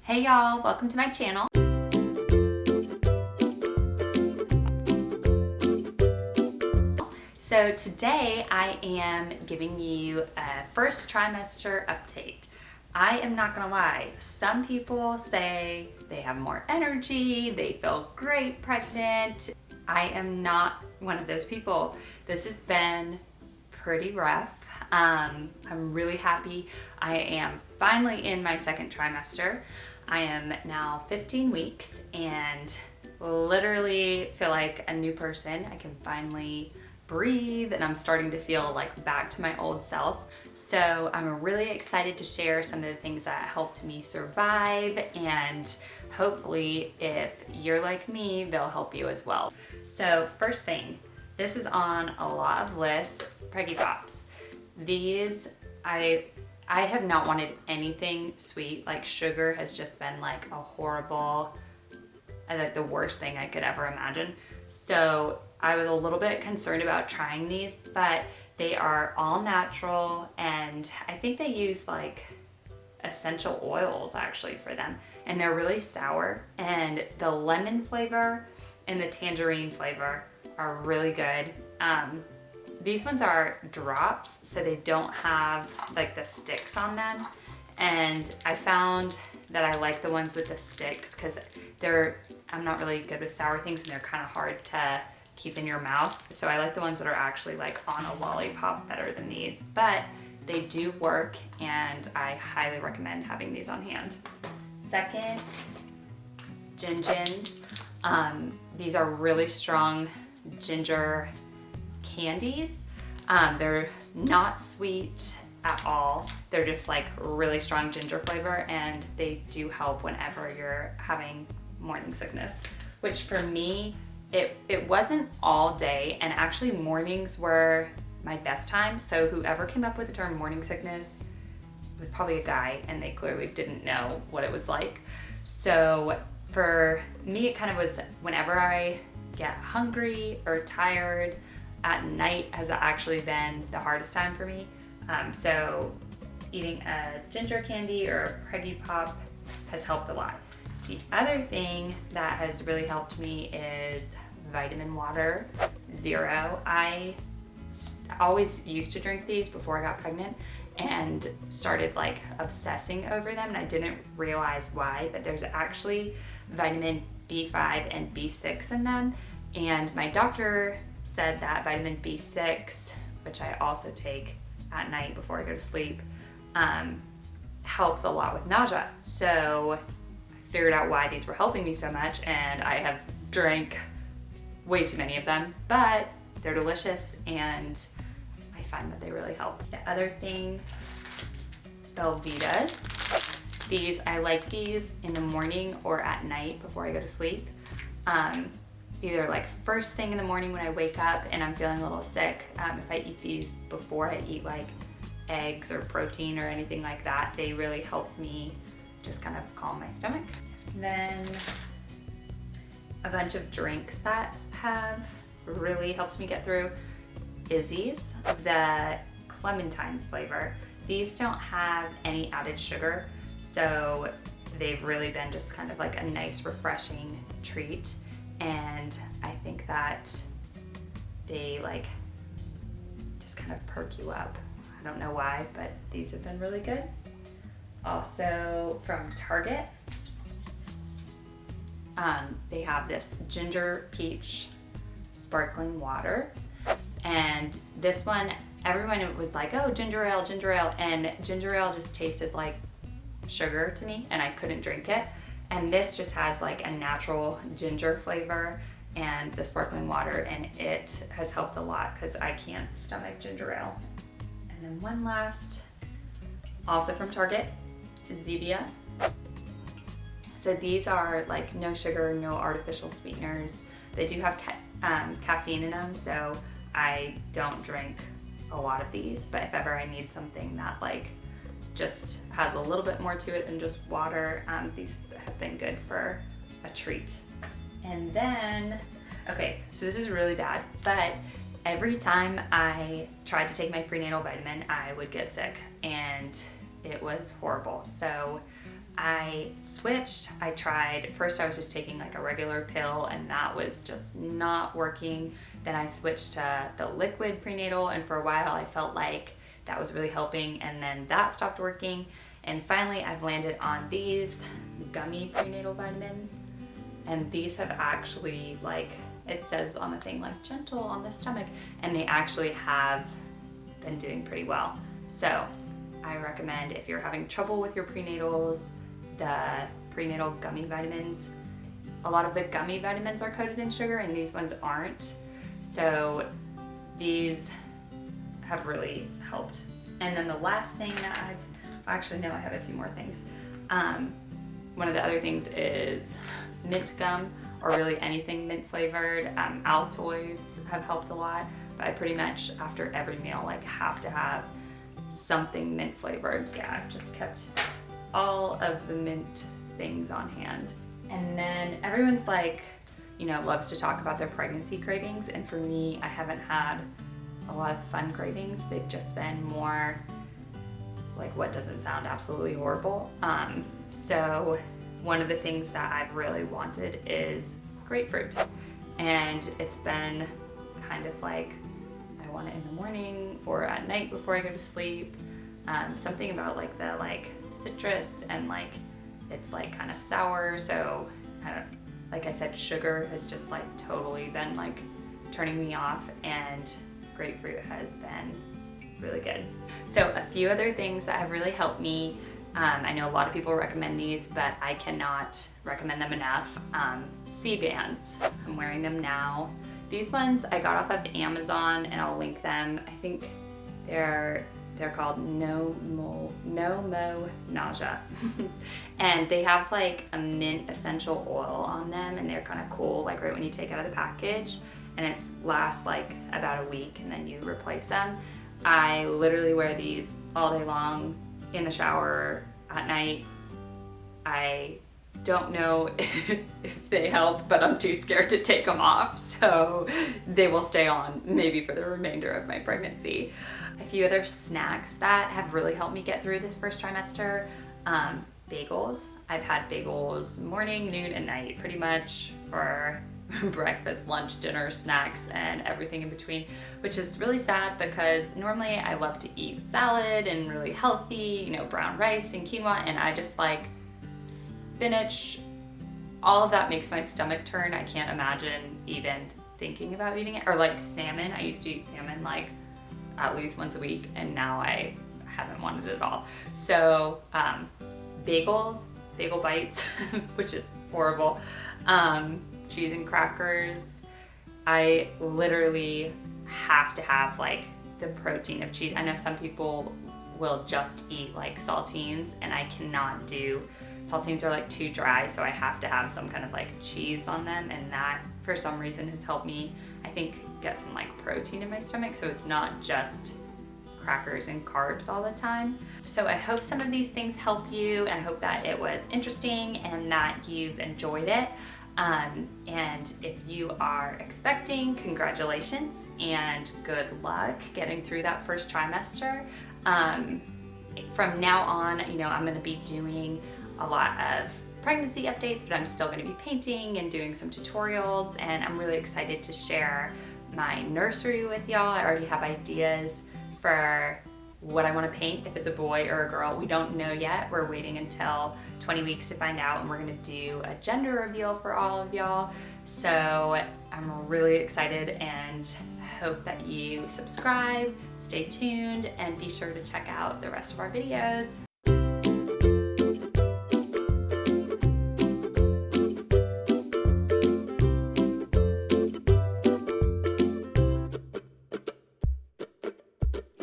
Hey y'all, welcome to my channel. So today I am giving you a first trimester update. I am not gonna lie, some people say they have more energy, they feel great pregnant. I am not one of those people. This has been pretty rough. I'm really happy. I am finally in my second trimester. I am now 15 weeks and literally feel like a new person. I can finally breathe and I'm starting to feel like back to my old self. So I'm really excited to share some of the things that helped me survive, and hopefully if you're like me, they'll help you as well. So first thing, this is on a lot of lists, Preggie Pops. These, I have not wanted anything sweet. Like sugar has just been like a horrible, like the worst thing I could ever imagine. So I was a little bit concerned about trying these, but they are all natural and I think they use like essential oils actually for them. And they're really sour, and the lemon flavor and the tangerine flavor are really good. These ones are drops, so they don't have like the sticks on them. And I found that I like the ones with the sticks because I'm not really good with sour things and they're kind of hard to keep in your mouth. So I like the ones that are actually like on a lollipop better than these, but they do work and I highly recommend having these on hand. Second, Gingins. These are really strong ginger candies. They're not sweet at all. They're just like really strong ginger flavor, and they do help whenever you're having morning sickness, which for me, it wasn't all day, and actually mornings were my best time. So whoever came up with the term morning sickness was probably a guy, and they clearly didn't know what it was like. So for me, it kind of was whenever I get hungry or tired. At night has actually been the hardest time for me. So eating a ginger candy or a Preggie Pop has helped a lot. The other thing that has really helped me is vitamin water, Zero. I always used to drink these before I got pregnant and started like obsessing over them, and I didn't realize why, but there's actually vitamin B5 and B6 in them, and my doctor said that vitamin B6, which I also take at night before I go to sleep, helps a lot with nausea. So I figured out why these were helping me so much, and I have drank way too many of them, but they're delicious and I find that they really help. The other thing, Belvitas. I like these in the morning or at night before I go to sleep. Either like first thing in the morning when I wake up and I'm feeling a little sick. If I eat these before I eat like eggs or protein or anything like that, they really help me just kind of calm my stomach. Then a bunch of drinks that have really helped me get through. Izze's, the Clementine flavor. These don't have any added sugar, so they've really been just kind of like a nice refreshing treat. And I think that they like just kind of perk you up. I don't know why, but these have been really good. Also from Target, they have this ginger peach sparkling water. And this one, everyone was like, oh, ginger ale, and ginger ale just tasted like sugar to me and I couldn't drink it. And this just has like a natural ginger flavor and the sparkling water, and it has helped a lot because I can't stomach ginger ale. And then one last, also from Target, Zevia. So these are like no sugar, no artificial sweeteners. They do have caffeine in them, so I don't drink a lot of these, but if ever I need something that like just has a little bit more to it than just water, these have been good for a treat. And then, okay, so this is really bad, but every time I tried to take my prenatal vitamin, I would get sick and it was horrible. So I switched. I tried, first I was just taking like a regular pill and that was just not working. Then I switched to the liquid prenatal, and for a while I felt like that was really helping, and then that stopped working. And finally I've landed on these gummy prenatal vitamins, and these have actually, like it says on the thing, like gentle on the stomach, and they actually have been doing pretty well. So I recommend, if you're having trouble with your prenatals, the prenatal gummy vitamins. A lot of the gummy vitamins are coated in sugar and these ones aren't. So these have really helped. And then the last thing that actually no, I have a few more things. One of the other things is mint gum, or really anything mint flavored. Altoids have helped a lot, but I pretty much after every meal like have to have something mint flavored. Yeah, I've just kept all of the mint things on hand. And then everyone's like, you know, loves to talk about their pregnancy cravings, and for me, I haven't had a lot of fun cravings. They've just been more like what doesn't sound absolutely horrible. So one of the things that I've really wanted is grapefruit, and it's been kind of like I want it in the morning or at night before I go to sleep. Something about like the citrus, and like it's like kind of sour, so I don't, like I said, sugar has just like totally been like turning me off, and grapefruit has been really good. So a few other things that have really helped me, I know a lot of people recommend these, but I cannot recommend them enough. C-bands, I'm wearing them now. These ones I got off of Amazon, and I'll link them. I think they're called Mo Nausea. And they have like a mint essential oil on them, and they're kind of cool, like right when you take out of the package, and it lasts like about a week and then you replace them. I literally wear these all day long, in the shower, at night. I don't know if they help, but I'm too scared to take them off, so they will stay on maybe for the remainder of my pregnancy. A few other snacks that have really helped me get through this first trimester. Bagels. I've had bagels morning, noon, and night pretty much for breakfast, lunch, dinner, snacks, and everything in between, which is really sad because normally I love to eat salad and really healthy, you know, brown rice and quinoa, and I just like spinach. All of that makes my stomach turn. I can't imagine even thinking about eating it. Or like salmon. I used to eat salmon like at least once a week, and now I haven't wanted it at all. So bagels, bagel bites, which is horrible. Cheese and crackers. I literally have to have like the protein of cheese. I know some people will just eat like saltines, and I cannot do, saltines are like too dry, so I have to have some kind of like cheese on them, and that for some reason has helped me, I think, get some like protein in my stomach, so it's not just crackers and carbs all the time. So I hope some of these things help you, and I hope that it was interesting and that you've enjoyed it. And if you are expecting, congratulations and good luck getting through that first trimester. From now on, you know, I'm going to be doing a lot of pregnancy updates, but I'm still going to be painting and doing some tutorials, and I'm really excited to share my nursery with y'all. I already have ideas for what I want to paint, if it's a boy or a girl. We don't know yet. We're waiting until 20 weeks to find out, and we're going to do a gender reveal for all of y'all. So I'm really excited and hope that you subscribe, stay tuned, and be sure to check out the rest of our videos.